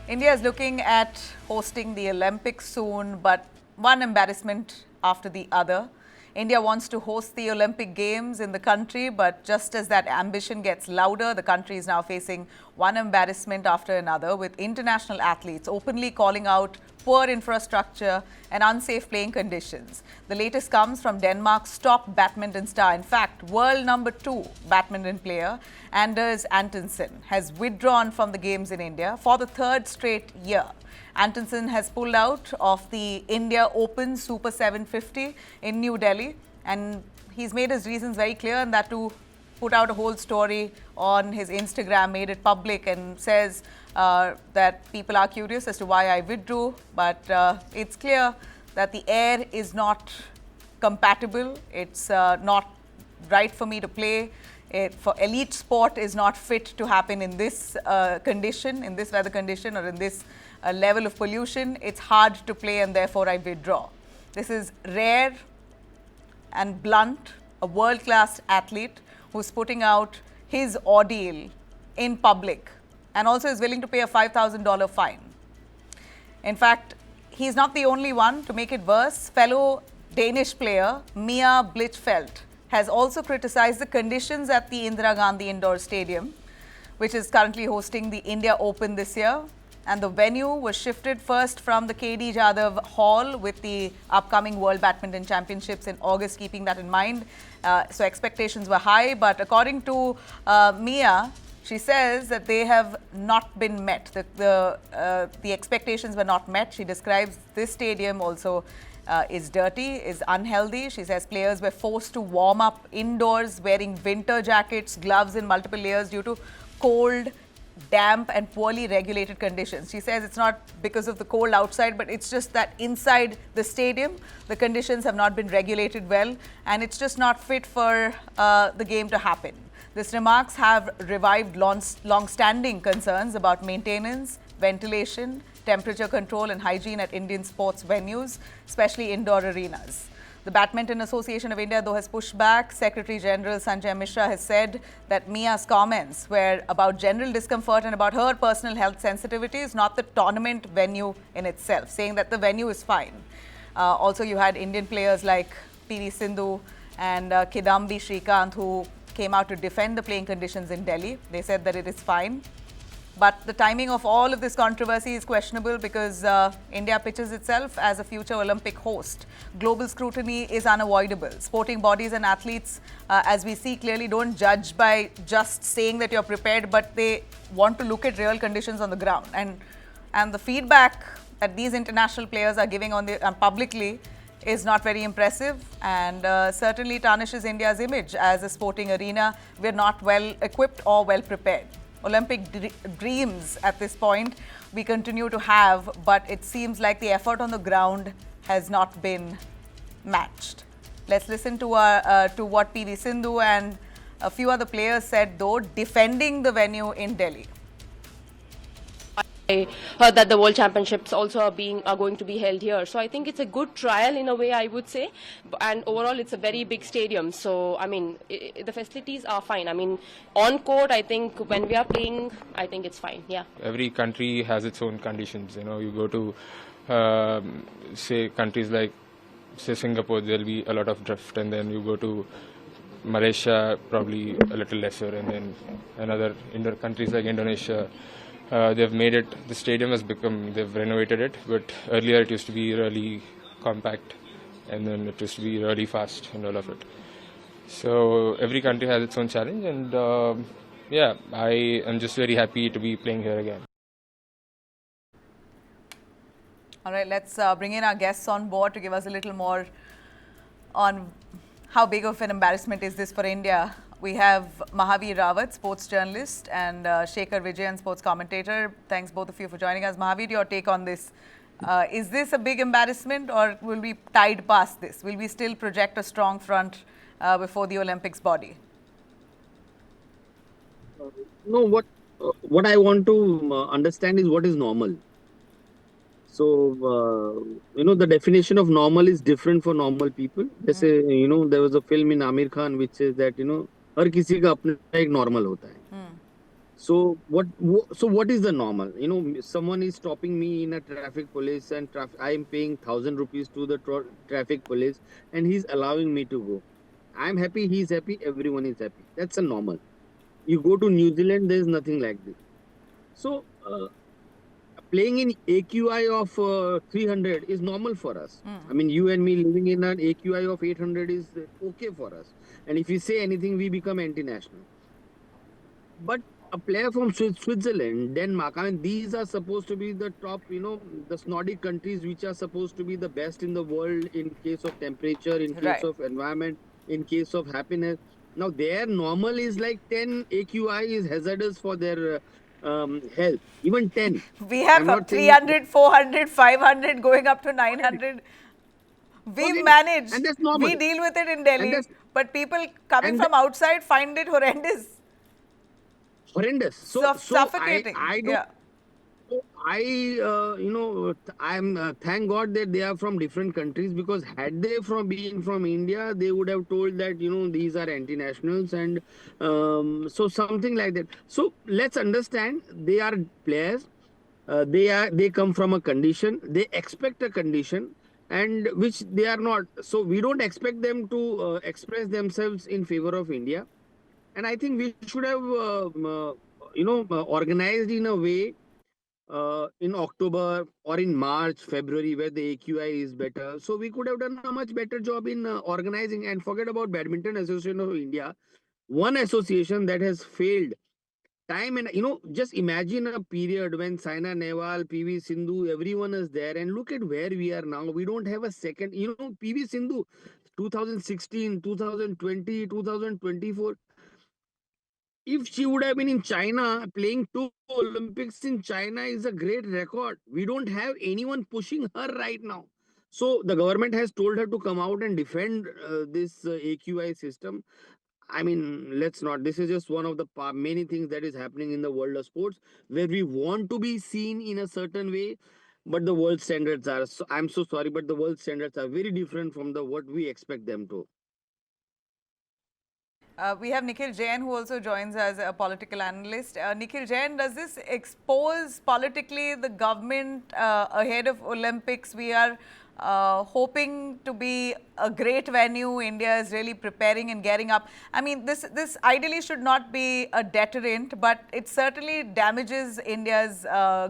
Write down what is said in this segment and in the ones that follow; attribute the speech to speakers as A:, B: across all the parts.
A: India is looking at hosting the Olympics soon, but one embarrassment after the other. India wants to host the Olympic Games in the country, but just as that ambition gets louder, the country is now facing one embarrassment after another, with international athletes openly calling out poor infrastructure and unsafe playing conditions. The latest comes from Denmark's top badminton star. In fact, world number 2 badminton player, Anders Antonsen, has withdrawn from the Games in India for the third straight year. Antonsen has pulled out of the India Open Super 750 in New Delhi, and he's made his reasons very clear, and that to put out a whole story on his Instagram, made it public, and says that people are curious as to why I withdrew, but it's clear that the air is not compatible. It's not right for me to play. For elite sport is not fit to happen in this condition, in this weather condition, or in this level of pollution. It's hard to play, and therefore I withdraw. This is rare and blunt, a world-class athlete who's putting out his ordeal in public and also is willing to pay a $5,000 fine. In fact, he's not the only one. To make it worse, fellow Danish player Mia Blichfeldt has also criticized the conditions at the Indira Gandhi Indoor Stadium, which is currently hosting the India Open this year. And the venue was shifted first from the KD Jadhav Hall with the upcoming World Badminton Championships in August, keeping that in mind. So expectations were high, but according to Mia, she says that they have not been met. The expectations were not met. She describes this stadium also is dirty, is unhealthy. She says players were forced to warm up indoors wearing winter jackets, gloves in multiple layers due to cold, damp and poorly regulated conditions. She says it's not because of the cold outside, but it's just that inside the stadium, the conditions have not been regulated well, and it's just not fit for the game to happen. These remarks have revived long-standing concerns about maintenance, ventilation, temperature control and hygiene at Indian sports venues, especially indoor arenas. The Badminton Association of India, though, has pushed back. Secretary General Sanjay Mishra has said that Mia's comments were about general discomfort and about her personal health sensitivities, not the tournament venue in itself, saying that the venue is fine. Also, you had Indian players like PV Sindhu and Kidambi Srikanth who came out to defend the playing conditions in Delhi. They said that it is fine. But the timing of all of this controversy is questionable because India pitches itself as a future Olympic host. Global scrutiny is unavoidable. Sporting bodies and athletes, as we see clearly, don't judge by just saying that you're prepared, but they want to look at real conditions on the ground. And the feedback that these international players are giving on the publicly is not very impressive, and certainly tarnishes India's image as a sporting arena. We're not well equipped or well prepared. Olympic dreams at this point we continue to have, but it seems like the effort on the ground has not been matched. Let's listen to what PV Sindhu and a few other players said, though, defending the venue in Delhi.
B: I heard that the World Championships also are going to be held here. So I think it's a good trial in a way, I would say. And overall, it's a very big stadium. So, I mean, the facilities are fine. I mean, on court, I think when we are playing, I think it's fine. Yeah.
C: Every country has its own conditions. You know, you go to, say, countries like, say, Singapore, there'll be a lot of drift. And then you go to Malaysia, probably a little lesser. And then another countries like Indonesia, they've made it, the stadium has become, they've renovated it, but earlier it used to be really compact and then it used to be really fast and all of it. So every country has its own challenge, and yeah, I am just very happy to be playing here again.
A: All right, let's bring in our guests on board to give us a little more on how big of an embarrassment is this for India. We have Mahavir Rawat, sports journalist, and Shekhar Vijayan, sports commentator. Thanks both of you for joining us. Mahavir, your take on this. Is this a big embarrassment, or will we tide past this? Will we still project a strong front before the Olympics body?
D: No, what I want to understand is what is normal. So, the definition of normal is different for normal people. जैसे, there was a film in Amir Khan which says that, हर किसी का अपना एक normal होता है. So what is the normal? You know, someone is stopping me in a traffic police and I am paying 1,000 rupees to the traffic police, and he's allowing me to go. I'm happy, he's happy, everyone is happy. That's a normal. You go to New Zealand, there's nothing like this. So playing in AQI of 300 is normal for us. I mean, you and me living in an AQI of 800 is okay for us. And if we say anything, we become anti-national. But a player from Switzerland, Denmark, I mean, these are supposed to be the top, you know, the Nordic countries which are supposed to be the best in the world in case of temperature, in case
A: Right.
D: of environment, in case of happiness. Now, their normal is like 10 AQI is hazardous for their health, even 10.
A: We
D: I'm
A: have
D: not saying
A: 300, 400, 500 going up to 900. We've
D: okay,
A: managed.
D: and that's normal.
A: We deal with it in
D: And
A: Delhi,
D: that's
A: but people coming
D: and
A: from outside find it horrendous.
D: horrendous.
A: Suffocating.
D: I don't.
A: Yeah.
D: So you know, I'm thank God that they are from different countries, because had they been from India, they would have told that, you know, these are anti-nationals, and so something like that. So let's understand, they are players. They come from a condition. They expect a condition, and which they are not. So we don't expect them to express themselves in favor of India. And I think we should have, organized in a way in October or in March, February, where the AQI is better. So we could have done a much better job in organizing. And forget about Badminton Association of India, one association that has failed time. And, you know, just imagine a period when Saina Nehwal, PV Sindhu, everyone is there. And look at where we are now. We don't have a second, you know, PV Sindhu, 2016, 2020, 2024. If she would have been in China, playing two Olympics in China is a great record. We don't have anyone pushing her right now. So the government has told her to come out and defend this AQI system. I mean, let's not. This is just one of the many things that is happening in the world of sports, where we want to be seen in a certain way, but the world standards are. So, I'm so sorry, but the world standards are very different from the what we expect them to.
A: We have Nikhil Jain, who also joins as a political analyst. Nikhil Jain, does this expose politically the government ahead of Olympics? We are hoping to be a great venue. India is really preparing and gearing up. I mean, this ideally should not be a deterrent, but it certainly damages India's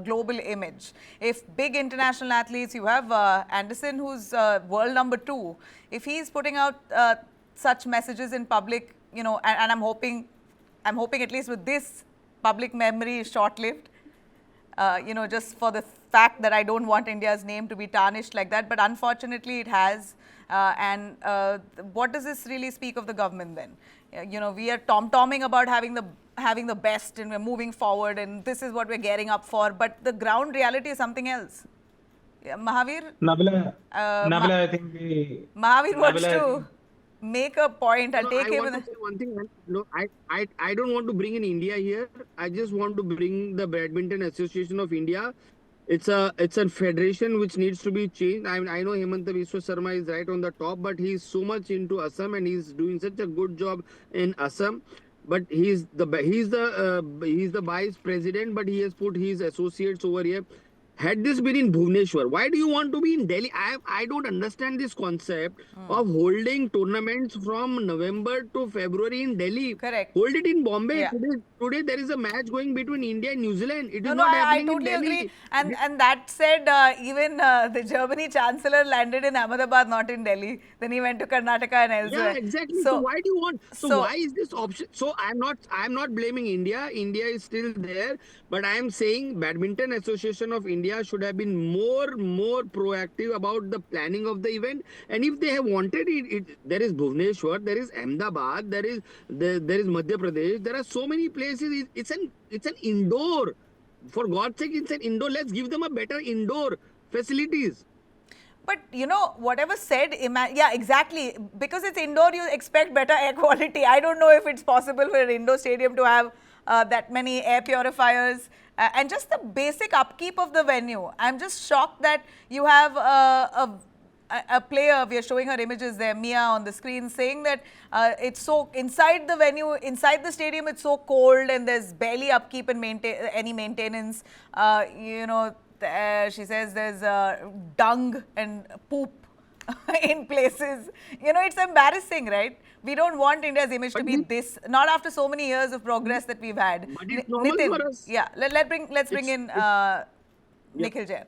A: global image. If big international athletes, you have Anderson, who's world number 2, if he's putting out such messages in public, you know, and I'm hoping at least with this public memory is short-lived, you know, just for the fact that I don't want India's name to be tarnished like that. But unfortunately, it has. What does this really speak of the government then? You know, we are tom-tomming about having the best, and we're moving forward, and this is what we're gearing up for. But the ground reality is something else. Yeah, Mahavir,
E: Nabila,
A: Ma-
E: Nabila, I think we,
A: Mahavir wants
E: Nabila, I think,
A: to make a point. I'll
D: No,
A: take
D: I
A: him.
D: want to say one thing. No, I don't want to bring in India here. I just want to bring the Badminton Association of India. It's a federation which needs to be changed. I know Hemanta Biswa Sarma is right on the top, but he's so much into Assam, and he's doing such a good job in Assam. But he's the vice president, but he has put his associates over here. Had this been in Bhubaneswar, why do you want to be in Delhi? I don't understand this concept of holding tournaments from November to February in Delhi.
A: Correct.
D: Hold it in Bombay.
A: Yeah.
D: Today there is a match going between India and New Zealand. It is
A: No,
D: not
A: I
D: happening
A: totally
D: in Delhi.
A: agree. And that said, even the Germany Chancellor landed in Ahmedabad, not in Delhi. Then he went to Karnataka and elsewhere.
D: Yeah, exactly. So why do you want?
A: so-
D: Why is this option? So I'm not blaming India. India is still there, but I am saying Badminton Association of India should have been more proactive about the planning of the event. And if they have wanted it, there is Bhubaneswar, there is Ahmedabad, there is Madhya Pradesh. There are so many places. It's an indoor. For God's sake, it's an indoor. Let's give them a better indoor facilities.
A: But you know, whatever said, yeah, exactly. Because it's indoor, you expect better air quality. I don't know if it's possible for an indoor stadium to have that many air purifiers and just the basic upkeep of the venue. I'm just shocked that you have a player, we are showing her images there, Mia on the screen, saying that it's so inside the venue, inside the stadium, it's so cold and there's barely upkeep and any maintenance. She says there's dung and poop in places. It's embarrassing, right? We don't want India's image to be this. Not after so many years of progress that we've had.
D: But it's normal for us.
A: Yeah, let's bring in Nikhil Jain.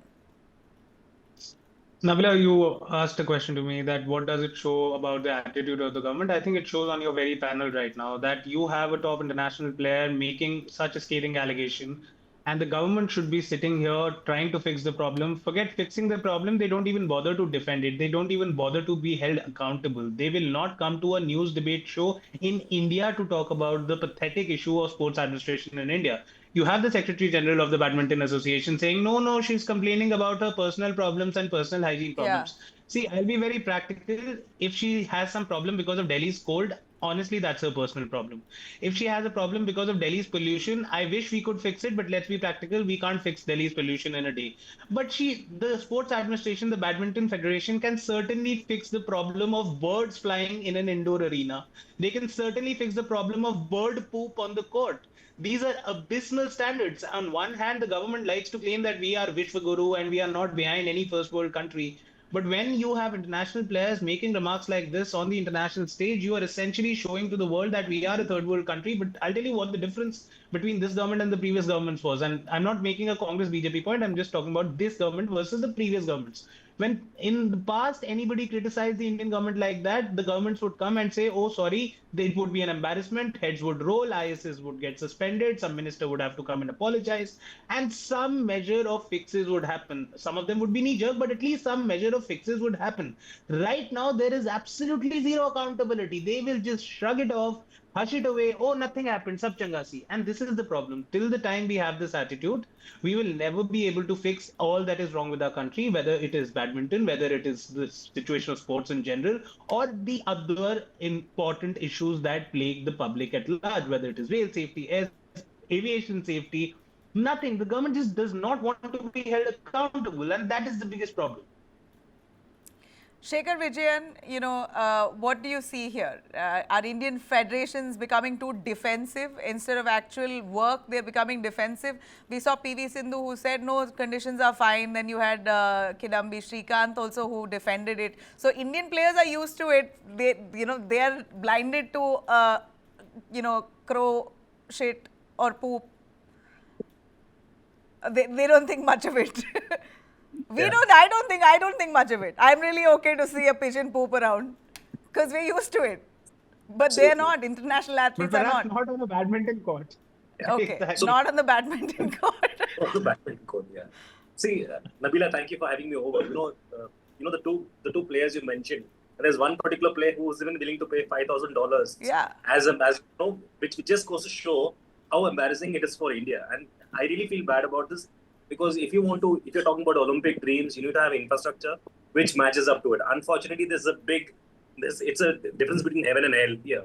E: Nabila, you asked a question to me that what does it show about the attitude of the government? I think it shows on your very panel right now that you have a top international player making such a scathing allegation, and the government should be sitting here trying to fix the problem. Forget fixing the problem, they don't even bother to defend it. They don't even bother to be held accountable. They will not come to a news debate show in India to talk about the pathetic issue of sports administration in India. You have the Secretary General of the Badminton Association saying, no, she's complaining about her personal problems and personal hygiene problems.
A: Yeah.
E: See, I'll be very practical. If she has some problem because of Delhi's cold, honestly, that's her personal problem. If she has a problem because of Delhi's pollution, I wish we could fix it, but let's be practical. We can't fix Delhi's pollution in a day. But the sports administration, the Badminton Federation can certainly fix the problem of birds flying in an indoor arena. They can certainly fix the problem of bird poop on the court. These are abysmal standards. On one hand, the government likes to claim that we are Vishwaguru and we are not behind any first world country. But when you have international players making remarks like this on the international stage, you are essentially showing to the world that we are a third world country. But I'll tell you what the difference between this government and the previous governments was. And I'm not making a Congress BJP point. I'm just talking about this government versus the previous governments. When in the past anybody criticized the Indian government like that, the governments would come and say, oh, sorry, it would be an embarrassment, heads would roll, ISS would get suspended, some minister would have to come and apologize, and some measure of fixes would happen. Some of them would be knee-jerk, but at least some measure of fixes would happen. Right now, there is absolutely zero accountability. They will just shrug it off, hush it away, oh, nothing happened, sab changa si. And this is the problem. Till the time we have this attitude, we will never be able to fix all that is wrong with our country, whether it is badminton, whether it is the situation of sports in general, or the other important issues that plague the public at large, whether it is rail safety, aviation safety, nothing. The government just does not want to be held accountable, and that is the biggest problem.
A: Shekhar Vijayan, what do you see here? Are Indian federations becoming too defensive? Instead of actual work, they're becoming defensive. We saw PV Sindhu who said, no, conditions are fine. Then you had Kidambi Srikanth also who defended it. So Indian players are used to it. They are blinded to, crow, shit or poop. They don't think much of it. I don't think much of it. I'm really okay to see a pigeon poop around because we're used to it. But they're not. International athletes are not.
E: Not on the badminton court.
A: Yeah. Okay, exactly. Not on the badminton court.
F: On the badminton court, yeah. See, Nabila, thank you for having me over. The two players you mentioned. There's one particular player who was even willing to pay $5,000.
A: Yeah.
F: Which just goes to show how embarrassing it is for India. And I really feel bad about this. Because if you're talking about Olympic dreams, you need to have infrastructure which matches up to it. Unfortunately, it's a difference between heaven and hell here.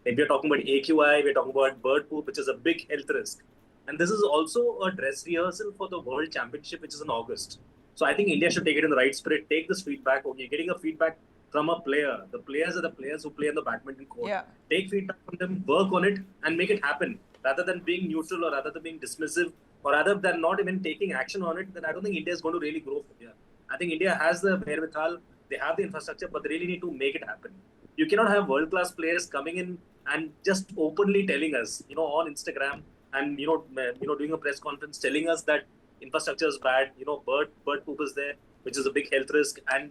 F: If you're talking about AQI, we're talking about bird poop, which is a big health risk. And this is also a dress rehearsal for the World Championship, which is in August. So I think India should take it in the right spirit, take this feedback. Okay, getting a feedback from a player. The players are the players who play on the badminton court.
A: Yeah.
F: Take feedback from them, work on it, and make it happen. Rather than being neutral or rather than being dismissive, or rather than not even taking action on it, then I don't think India is going to really grow from here. I think India has the wherewithal, they have the infrastructure, but they really need to make it happen. You cannot have world-class players coming in and just openly telling us, on Instagram and, doing a press conference telling us that infrastructure is bad, bird poop is there, which is a big health risk, and,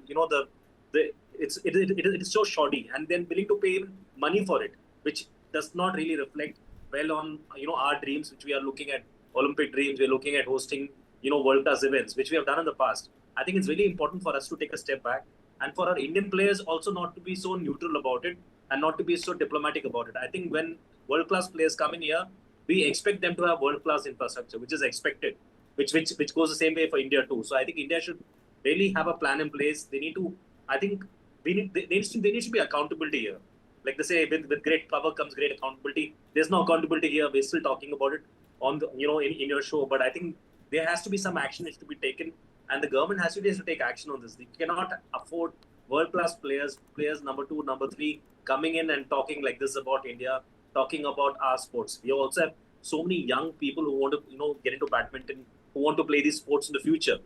F: it's so shoddy, and then willing to pay money for it, which does not really reflect well on, our dreams, which we are looking at. Olympic dreams, we're looking at hosting, world-class events, which we have done in the past. I think it's really important for us to take a step back and for our Indian players also not to be so neutral about it and not to be so diplomatic about it. I think when world-class players come in here, we expect them to have world-class infrastructure, which is expected, which goes the same way for India too. So I think India should really have a plan in place. They need to, I think, there needs to be accountability here. Like they say, with great power comes great accountability. There's no accountability here. We're still talking about it on the, in your show, but I think there has to be some action that to be taken, and the government has to take action on this. They cannot afford world-class players, players number 2, number 3, coming in and talking like this about India, talking about our sports. We also have so many young people who want to, get into badminton, who want to play these sports in the future.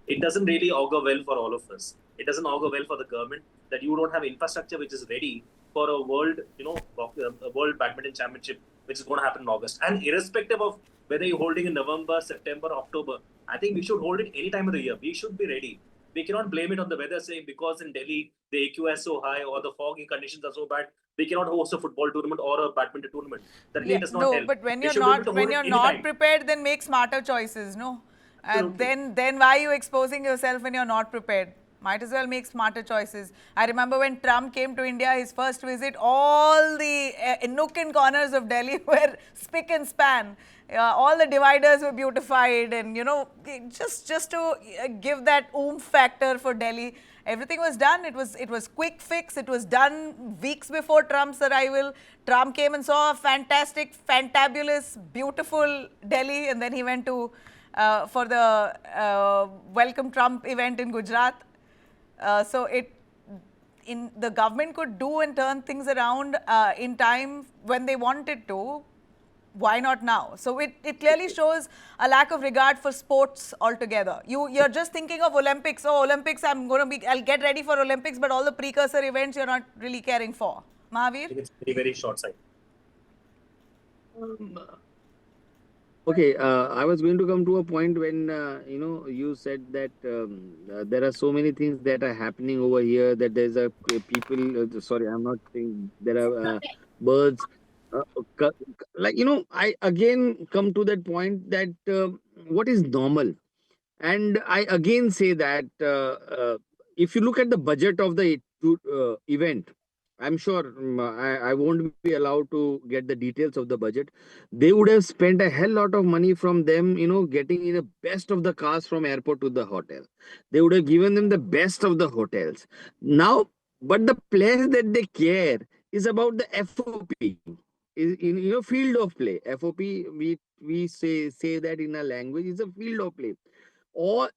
F: It doesn't really augur well for all of us. It doesn't augur well for the government that you don't have infrastructure which is ready for a world, a world badminton championship, which is going to happen in August. And irrespective of whether you're holding in November, September, October, I think we should hold it any time of the year. We should be ready. We cannot blame it on the weather, saying because in Delhi the AQI is so high or the foggy conditions are so bad, we cannot host a football tournament or a badminton tournament. That really does not
A: no,
F: help.
A: but when
F: We
A: you're
F: should be able
A: not
F: to
A: when
F: hold it
A: you're
F: anytime.
A: not prepared, then make smarter choices, no? And then why are you exposing yourself when you're not prepared? Might as well make smarter choices. I remember when Trump came to India, his first visit, all the nook and corners of Delhi were spick and span. All the dividers were beautified, and just to give that oomph factor for Delhi, everything was done. It was quick fix. It was done weeks before Trump's arrival. Trump came and saw a fantastic, fantabulous, beautiful Delhi, and then he went to for the Welcome Trump event in Gujarat. So the government could do and turn things around in time when they wanted to. Why not now? So it clearly shows a lack of regard for sports altogether. You're just thinking of Olympics. Oh, Olympics, I'll get ready for Olympics, but all the precursor events you're not really caring for.
F: I
A: Mahavir?
F: think it's very, very short sighted.
D: Okay, I was going to come to a point when you said that there are so many things that are happening over here, that there's a people. Sorry, I'm not saying there are birds. I again come to that point that what is normal, and I again say that if you look at the budget of the event, I'm sure I won't be allowed to get the details of the budget. They would have spent a hell lot of money from them, getting in the best of the cars from airport to the hotel. They would have given them the best of the hotels. Now, but the place that they care is about the FOP, is in field of play. FOP, we say that in a language, is a field of play, or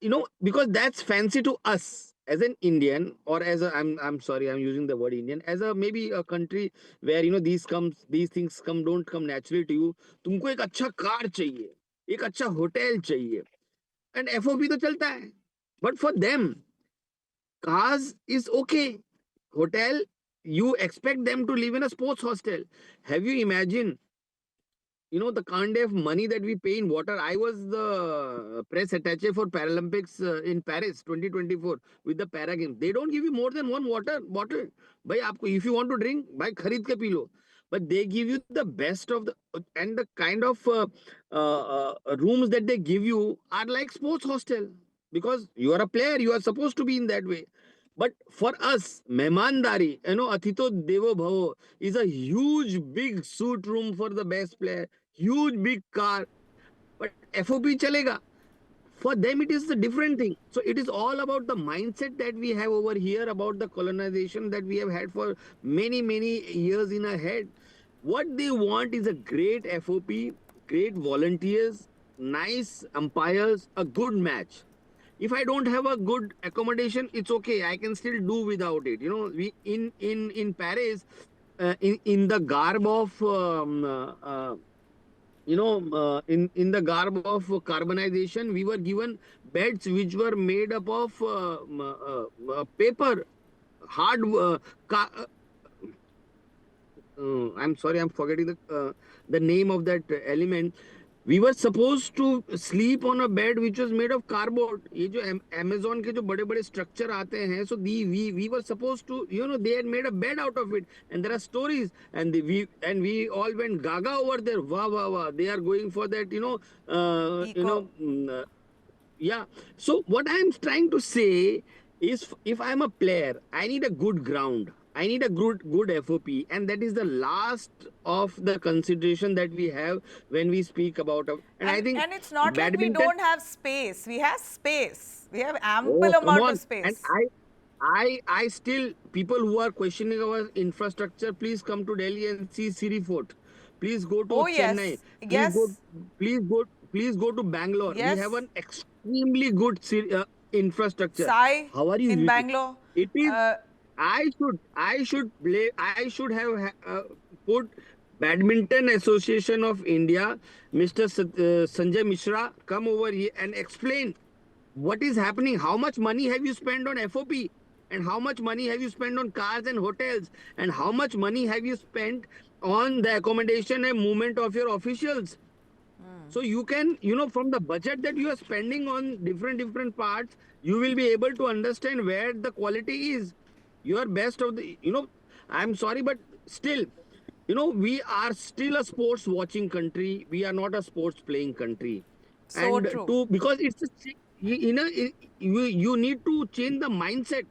D: because that's fancy to us as an Indian, or as a I'm sorry, I'm using the word Indian, as a maybe a country where these things don't come naturally to you. तुमको एक अच्छा car चाहिए, एक अच्छा hotel चाहिए, and FOP तो चलता है, but for them cars is okay, hotel you expect them to live in a sports hostel. Have you imagined the kind of money that we pay in water? I was the press attaché for Paralympics in Paris 2024 with the para games. They don't give you more than one water bottle. Bhai, if you want to drink, bhai kharid ke pee lo. But they give you the best of the, and the kind of rooms that they give you are like sports hostel, because you are a player, you are supposed to be in that way. But for us, Mehmandari, Atito Devo Bhavo is a huge, big suite room for the best player, huge, big car. But FOP chalega. For them, it is a different thing. So it is all about the mindset that we have over here, about the colonization that we have had for many, many years in our head. What they want is a great FOP, great volunteers, nice umpires, a good match. If I don't have a good accommodation, it's okay. I can still do without it. We in Paris, in the garb of in the garb of carbonization, we were given beds which were made up of paper, hard. I'm sorry, I'm forgetting the name of that element. We were supposed to sleep on a bed which was made of cardboard. ये जो Amazon के जो बड़े-बड़े structure आते हैं, so we were supposed to, they had made a bed out of it, and there are stories, and we all went gaga over there. Wow, wow, wow! They are going for that, yeah. So what I am trying to say is, if I'm a player, I need a good ground. I need a good FOP, and that is the last of the consideration that we have when we speak about. And I think,
A: and it's not like we don't have space. We have space. We have ample amount of space.
D: And I still, people who are questioning our infrastructure, please come to Delhi and see Siri Fort. Please go to Chennai. Please go to Bangalore.
A: Yes.
D: We have an extremely good infrastructure.
A: Sai,
D: how are you
A: in
D: using
A: Bangalore?
D: it? It is. I should have put Badminton Association of India, Mr. Sanjay Mishra, come over here and explain what is happening. How much money have you spent on FOP? And how much money have you spent on cars and hotels? And how much money have you spent on the accommodation and movement of your officials? So you can, from the budget that you are spending on different parts, you will be able to understand where the quality is. You are best of the, I'm sorry, but still, we are still a sports watching country. We are not a sports playing country.
A: So
D: And
A: true.
D: because it's you need to change the mindset.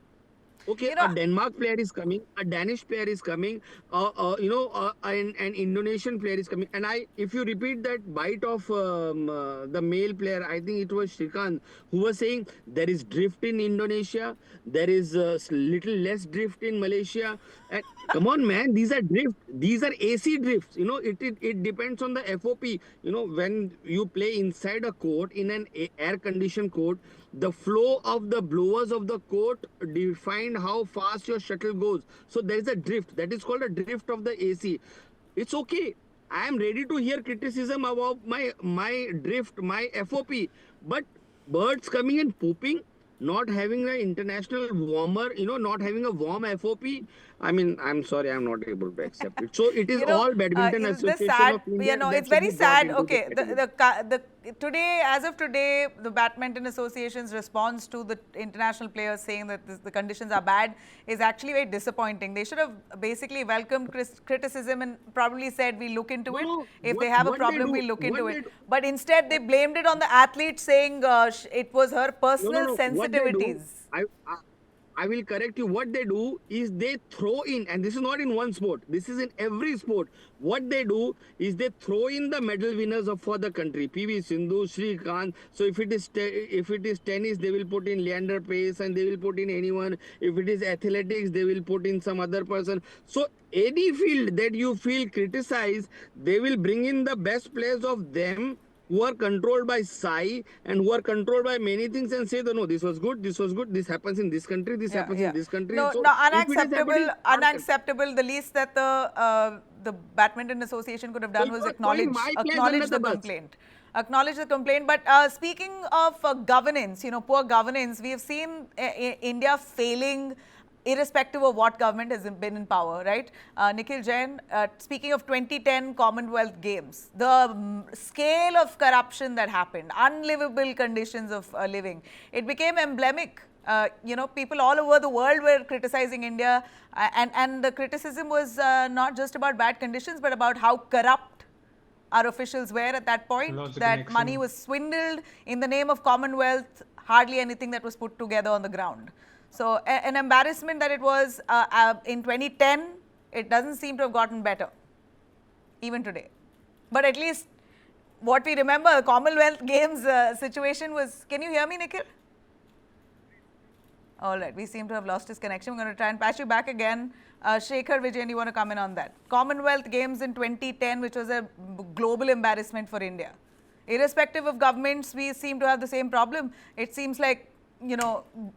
D: Okay,
A: You know,
D: a Denmark player is coming, a Danish player is coming, an Indonesian player is coming. And if you repeat that bite of the male player, I think it was Shrikant, who was saying there is drift in Indonesia, there is little less drift in Malaysia. And come on, man, these are drift. These are AC drifts. It depends on the FOP. When you play inside a court in an air conditioned court, the flow of the blowers of the court define how fast your shuttle goes. So there is a drift. That is called a drift of the AC. It's okay. I am ready to hear criticism about my drift, my FOP. But birds coming and pooping, not having an international warmer, not having a warm FOP. I mean, I'm sorry, I'm not able to accept it. So it is all Badminton
A: the
D: Association
A: sad,
D: of India that
A: it's
D: should
A: very
D: be brought
A: sad.
D: into this
A: Okay,
D: category.
A: today, as of today, the Badminton Association's response to the international players saying that the conditions are bad is actually very disappointing. They should have basically welcomed criticism and probably said, we look into it.
D: No,
A: If they have a
D: what they
A: problem,
D: do,
A: we look into
D: what
A: it.
D: they do.
A: But instead, they blamed it on the athlete, saying it was her personal
D: No. What they do,
A: sensitivities.
D: I will correct you. What they do is they throw in, and this is not in one sport. This is in every sport. What they do is they throw in the medal winners for the country. PV Sindhu, Shrikant. So if it is tennis, they will put in Leander Pace, and they will put in anyone. If it is athletics, they will put in some other person. So any field that you feel criticized, they will bring in the best players of them, who are controlled by Sai and who are controlled by many things, and say, no, this was good, this happens in this country, this happens in this country.
A: No,
D: So
A: no,
D: if it is happening,
A: unacceptable. The least that the Badminton Association could have done
D: so
A: was
D: you are throwing my players under the bus.
A: complaint. Acknowledge the complaint. But speaking of governance, poor governance, we have seen India failing irrespective of what government has been in power, right? Nikhil Jain, speaking of 2010 Commonwealth Games, the scale of corruption that happened, unlivable conditions of living, it became emblematic. People all over the world were criticizing India, and the criticism was not just about bad conditions, but about how corrupt our officials were at that point,
E: Lots of
A: that
E: connection.
A: money was swindled in the name of Commonwealth, hardly anything that was put together on the ground. So an embarrassment that it was in 2010, it doesn't seem to have gotten better, even today. But at least what we remember, the Commonwealth Games situation was, can you hear me, Nikhil? All right, we seem to have lost his connection. We're going to try and patch you back again. Shekhar Vijayan, you want to comment on that? Commonwealth Games in 2010, which was a global embarrassment for India. Irrespective of governments, we seem to have the same problem. It seems like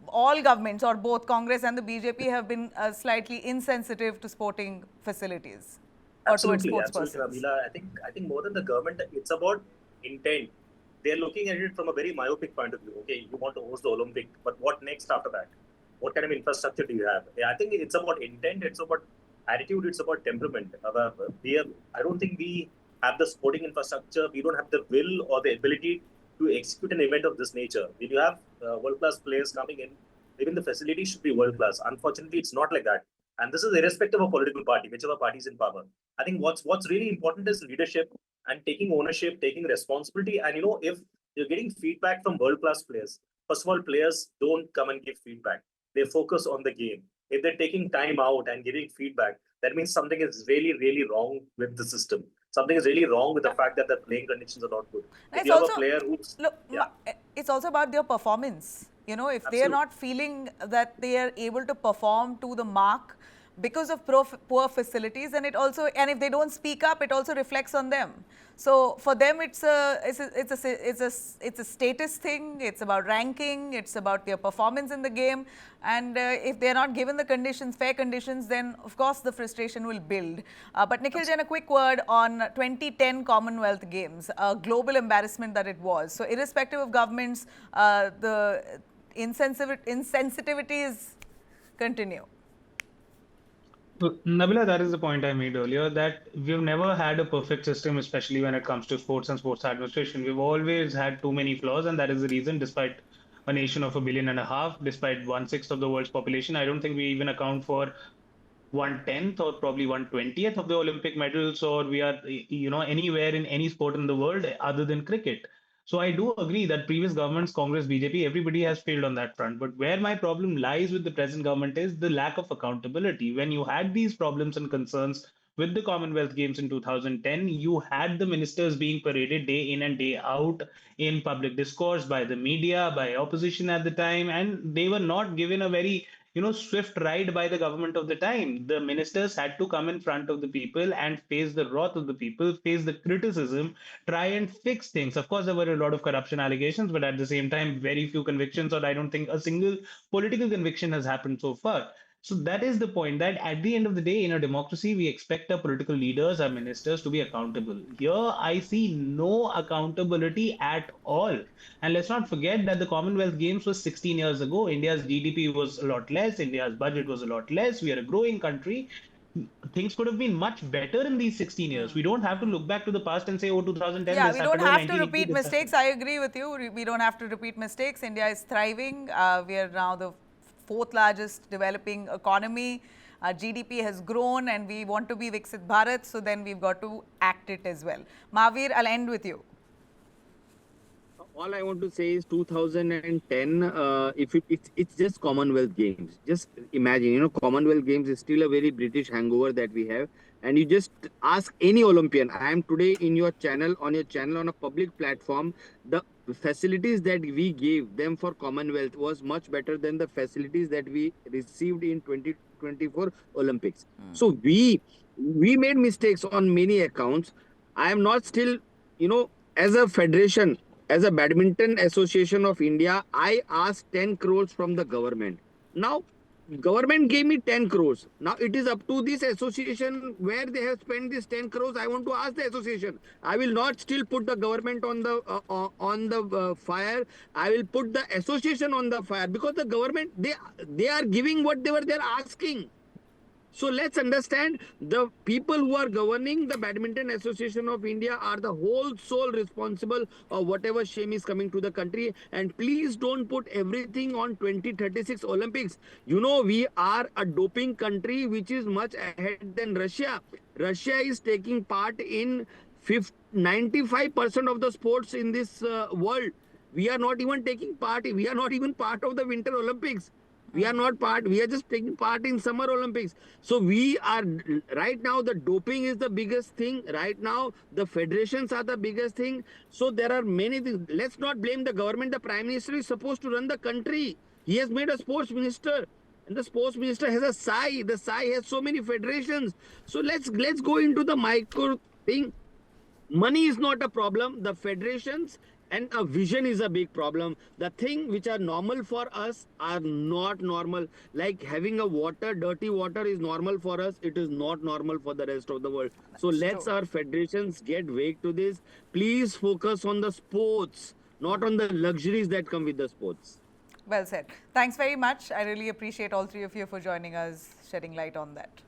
A: all governments, or both Congress and the BJP, have been slightly insensitive to sporting facilities or towards sports persons.
F: Ramila. I think more than the government, it's about intent. They're looking at it from a very myopic point of view. Okay, you want to host the Olympic, but what next after that? What kind of infrastructure do you have? I think it's about intent, it's about attitude, it's about temperament. I don't think we have the sporting infrastructure, we don't have the will or the ability to execute an event of this nature. When you have world-class players coming in, even the facilities should be world-class. Unfortunately, it's not like that. And this is irrespective of political party, whichever party is in power. I think what's really important is leadership and taking ownership, taking responsibility. And if you're getting feedback from world-class players, first of all, players don't come and give feedback. They focus on the game. If they're taking time out and giving feedback, that means something is really, really wrong with the system. Something is really wrong with the fact that the playing conditions are not good. If you have a player who's...
A: Look, it's also about their performance. If they are not feeling that they are able to perform to the mark, because of poor facilities, and if they don't speak up, it also reflects on them. So for them, it's a status thing. It's about ranking. It's about their performance in the game. And if they're not given the conditions, fair conditions, then of course the frustration will build. But Nikhil Jain, a quick word on 2010 Commonwealth Games, a global embarrassment that it was. So irrespective of governments, the insensitivities continue.
E: So, Nabila, that is the point I made earlier, that we've never had a perfect system, especially when it comes to sports and sports administration. We've always had too many flaws, and that is the reason, despite a nation of 1.5 billion, despite 1/6 of the world's population, I don't think we even account for 1/10 or probably 1/20th of the Olympic medals, or we are, anywhere in any sport in the world other than cricket. So I do agree that previous governments, Congress, BJP, everybody has failed on that front. But where my problem lies with the present government is the lack of accountability. When you had these problems and concerns with the Commonwealth Games in 2010, you had the ministers being paraded day in and day out in public discourse by the media, by opposition at the time, and they were not given a very swift ride by the government of the time. The ministers had to come in front of the people and face the wrath of the people, face the criticism, try and fix things. Of course, there were a lot of corruption allegations, but at the same time, very few convictions, or I don't think a single political conviction has happened so far. So that is the point, that at the end of the day, in a democracy, we expect our political leaders, our ministers to be accountable. Here, I see no accountability at all. And let's not forget that the Commonwealth Games was 16 years ago. India's GDP was a lot less. India's budget was a lot less. We are a growing country. Things could have been much better in these 16 years. We don't have to look back to the past and say, oh, 2010.
A: Yeah,
E: this
A: we don't
E: happened,
A: have to
E: 1980,
A: repeat
E: this
A: mistakes.
E: happened.
A: I agree with you. We don't have to repeat mistakes. India is thriving. We are now the fourth largest developing economy. Our GDP has grown and we want to be Viksit Bharat, so then we've got to act it as well. Mahavir, I'll end with you.
D: All I want to say is 2010, it's just Commonwealth Games. Just imagine, Commonwealth Games is still a very British hangover that we have. And you just ask any Olympian. I am today in your channel, on a public platform. The facilities that we gave them for Commonwealth was much better than the facilities that we received in 2024 Olympics. So we made mistakes on many accounts. I am not still, as a federation, as a Badminton Association of India, I asked 10 crores from the government. Now, government gave me 10 crores. Now, it is up to this association where they have spent this 10 crores. I want to ask the association. I will not still put the government on the fire. I will put the association on the fire, because the government, they are giving whatever they are asking. So let's understand, the people who are governing the Badminton Association of India are the whole sole responsible of whatever shame is coming to the country. And please don't put everything on 2036 Olympics. We are a doping country which is much ahead than Russia. Russia is taking part in 95% of the sports in this world. We are not even taking part. We are not even part of the Winter Olympics. We are not part. We are just taking part in Summer Olympics. So we are, right now, the doping is the biggest thing. Right now, the federations are the biggest thing. So there are many things. Let's not blame the government. The Prime Minister is supposed to run the country. He has made a sports minister. And the sports minister has a SAI. The SAI has so many federations. So let's go into the micro thing. Money is not a problem. The federations and a vision is a big problem. The things which are normal for us are not normal. Like having a dirty water is normal for us. It is not normal for the rest of the world. So let's our federations get wake to this. Please focus on the sports, not on the luxuries that come with the sports.
A: Well said. Thanks very much. I really appreciate all three of you for joining us, shedding light on that.